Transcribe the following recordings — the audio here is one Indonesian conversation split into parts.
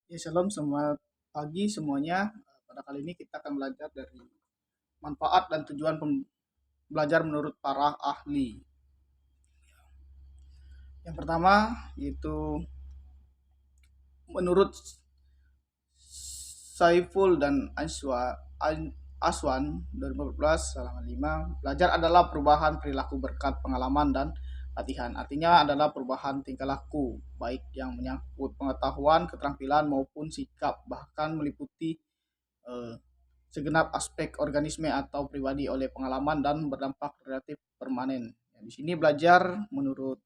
Ya, shalom selamat pagi semuanya. Pada kali ini kita akan belajar dari manfaat dan tujuan belajar menurut para ahli. Yang pertama yaitu menurut Saiful dan Aswan 2014 belajar adalah perubahan perilaku berkat pengalaman dan latihan. Artinya adalah perubahan tingkah laku, baik yang menyangkut pengetahuan, keterampilan maupun sikap, bahkan meliputi eh, segenap aspek organisme atau pribadi oleh pengalaman dan berdampak relatif permanen. Ya, di sini belajar menurut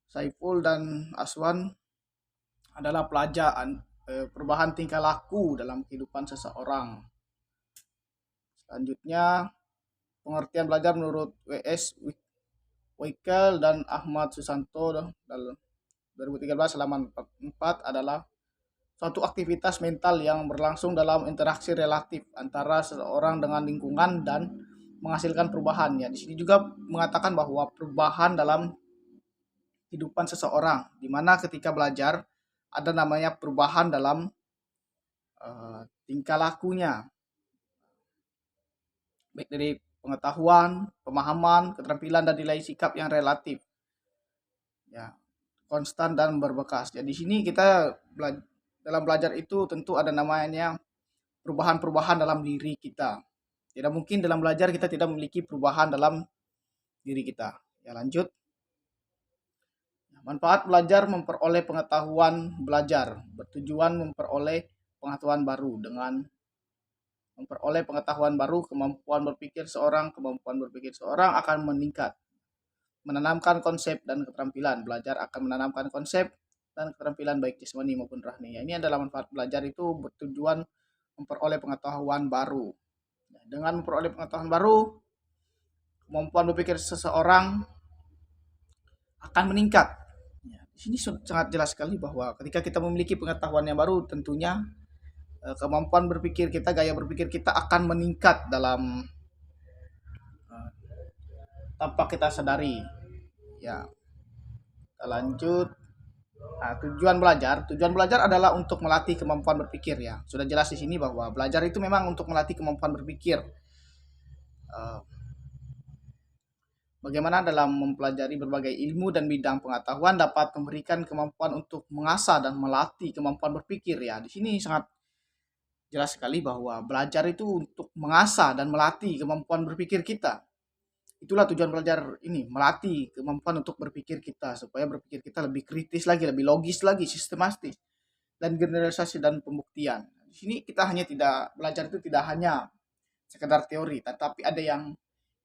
Saiful dan Aswan adalah perubahan tingkah laku dalam kehidupan seseorang. Selanjutnya, pengertian belajar menurut W.S. Weikel dan Ahmad Susanto dalam 2013 halaman 4 adalah suatu aktivitas mental yang berlangsung dalam interaksi relatif antara seseorang dengan lingkungan dan menghasilkan perubahan. Ya, di sini juga mengatakan bahwa perubahan dalam kehidupan seseorang, di mana ketika belajar ada namanya perubahan dalam tingkah lakunya, baik dari pengetahuan, pemahaman, keterampilan dan nilai sikap yang relatif, ya, konstan dan berbekas. Jadi di sini kita dalam belajar itu tentu ada namanya perubahan-perubahan dalam diri kita. Tidak mungkin dalam belajar kita tidak memiliki perubahan dalam diri kita. Ya, lanjut. Manfaat belajar memperoleh pengetahuan belajar bertujuan memperoleh pengetahuan baru. Dengan memperoleh pengetahuan baru, kemampuan berpikir seorang akan meningkat. Menanamkan konsep dan keterampilan. Belajar akan menanamkan konsep dan keterampilan baik jasmani maupun rohani. Ya, ini adalah manfaat belajar itu bertujuan memperoleh pengetahuan baru. Dengan memperoleh pengetahuan baru, kemampuan berpikir seseorang akan meningkat. Ya, di sini sangat jelas sekali bahwa ketika kita memiliki pengetahuan yang baru, tentunya kemampuan berpikir kita, gaya berpikir kita akan meningkat dalam tanpa kita sadari. Ya, kita lanjut. Nah, tujuan belajar adalah untuk melatih kemampuan berpikir ya. Sudah jelas di sini bahwa belajar itu memang untuk melatih kemampuan berpikir. Uh, Bagaimana dalam mempelajari berbagai ilmu dan bidang pengetahuan dapat memberikan kemampuan untuk mengasah dan melatih kemampuan berpikir ya. Di sini sangat jelas sekali bahwa belajar itu untuk mengasah dan melatih kemampuan berpikir kita. Itulah tujuan belajar ini, melatih kemampuan untuk berpikir kita supaya berpikir kita lebih kritis lagi, lebih logis lagi, sistematis dan generalisasi dan pembuktian. Di sini kita hanya tidak belajar itu tidak hanya sekedar teori, tetapi ada yang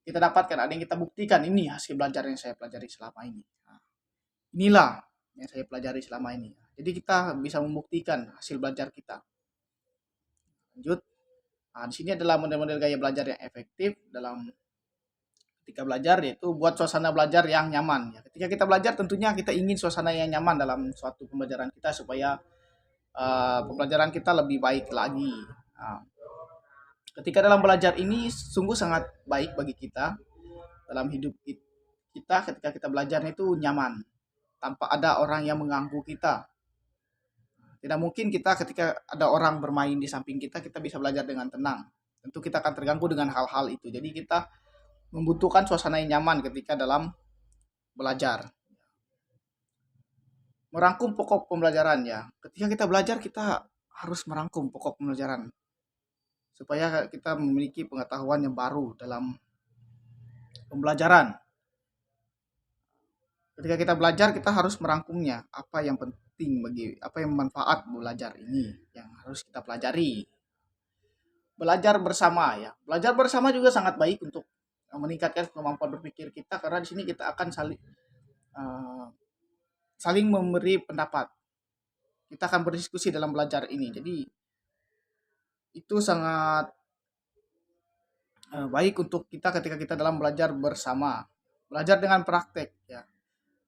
kita dapatkan, ada yang kita buktikan. Ini hasil belajar yang saya pelajari selama ini. Nah, inilah yang saya pelajari selama ini. Jadi kita bisa membuktikan hasil belajar kita. Lanjut. Nah, di sini adalah model-model gaya belajar yang efektif dalam ketika belajar, yaitu buat suasana belajar yang nyaman. Ya, ketika kita belajar tentunya kita ingin suasana yang nyaman dalam suatu pembelajaran kita supaya pembelajaran kita lebih baik lagi. Nah, ketika dalam belajar ini sungguh sangat baik bagi kita dalam hidup kita ketika kita belajar itu nyaman tanpa ada orang yang mengganggu kita. Tidak mungkin kita ketika ada orang bermain di samping kita, kita bisa belajar dengan tenang. Tentu kita akan terganggu dengan hal-hal itu. Jadi kita membutuhkan suasana yang nyaman ketika dalam belajar. Merangkum pokok pembelajaran ya. Ketika kita belajar kita harus merangkum pokok pembelajaran supaya kita memiliki pengetahuan yang baru dalam pembelajaran. Ketika kita belajar kita harus merangkumnya, apa yang penting apa yang manfaat belajar ini yang harus kita pelajari. Belajar bersama ya. Belajar bersama juga sangat baik untuk meningkatkan kemampuan berpikir kita karena di sini kita akan saling memberi pendapat. Kita akan berdiskusi dalam belajar ini. Jadi itu sangat baik untuk kita ketika kita dalam belajar bersama. Belajar dengan praktek ya.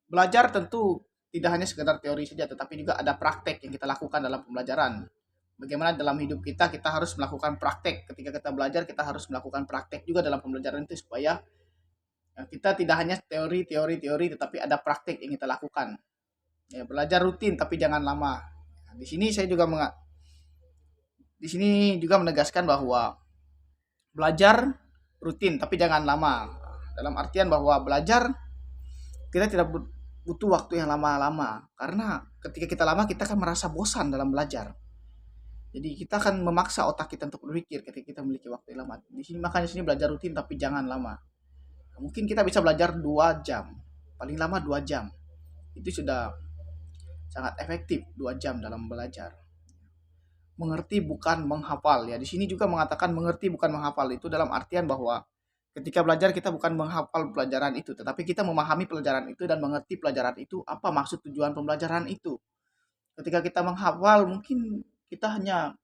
Belajar tentu tidak hanya sekedar teori saja, tetapi juga ada praktek yang kita lakukan dalam pembelajaran. Bagaimana dalam hidup kita harus melakukan praktek. Ketika kita belajar kita harus melakukan praktek juga dalam pembelajaran itu supaya kita tidak hanya teori tetapi ada praktek yang kita lakukan. Ya, belajar rutin tapi jangan lama. Di sini saya juga di sini juga menegaskan bahwa belajar rutin tapi jangan lama. Dalam artian bahwa belajar kita tidak butuh waktu yang lama-lama, karena ketika kita lama kita akan merasa bosan dalam belajar. Jadi kita akan memaksa otak kita untuk berpikir ketika kita memiliki waktu yang lama. Di sini makanya sini belajar rutin tapi jangan lama. Mungkin kita bisa belajar 2 jam, paling lama 2 jam. Itu sudah sangat efektif 2 jam dalam belajar. Mengerti bukan menghafal ya. Di sini juga mengatakan mengerti bukan menghafal, itu dalam artian bahwa ketika belajar kita bukan menghafal pelajaran itu, tetapi kita memahami pelajaran itu dan mengerti pelajaran itu apa maksud tujuan pembelajaran itu. Ketika kita menghafal mungkin kita hanya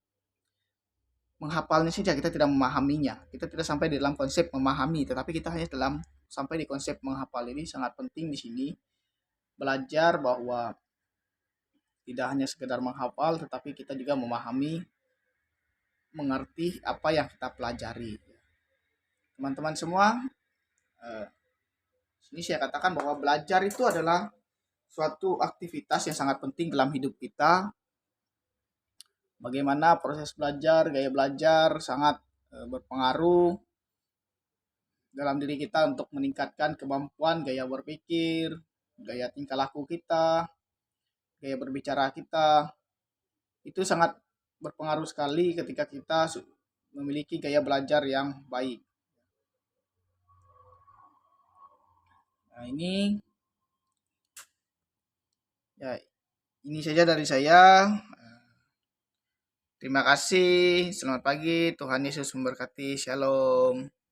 menghafalnya saja, kita tidak memahaminya. Kita tidak sampai di dalam konsep memahami, tetapi kita hanya dalam sampai di konsep menghafal. Ini sangat penting di sini belajar bahwa tidak hanya sekedar menghafal, tetapi kita juga memahami, mengerti apa yang kita pelajari. Teman-teman semua, eh, ini saya katakan bahwa belajar itu adalah suatu aktivitas yang sangat penting dalam hidup kita. Bagaimana proses belajar, gaya belajar sangat berpengaruh dalam diri kita untuk meningkatkan kemampuan gaya berpikir, gaya tingkah laku kita, gaya berbicara kita. Itu sangat berpengaruh sekali ketika kita memiliki gaya belajar yang baik. Nah, ya ini saja dari saya. Terima kasih. Selamat pagi. Tuhan Yesus memberkati. Shalom.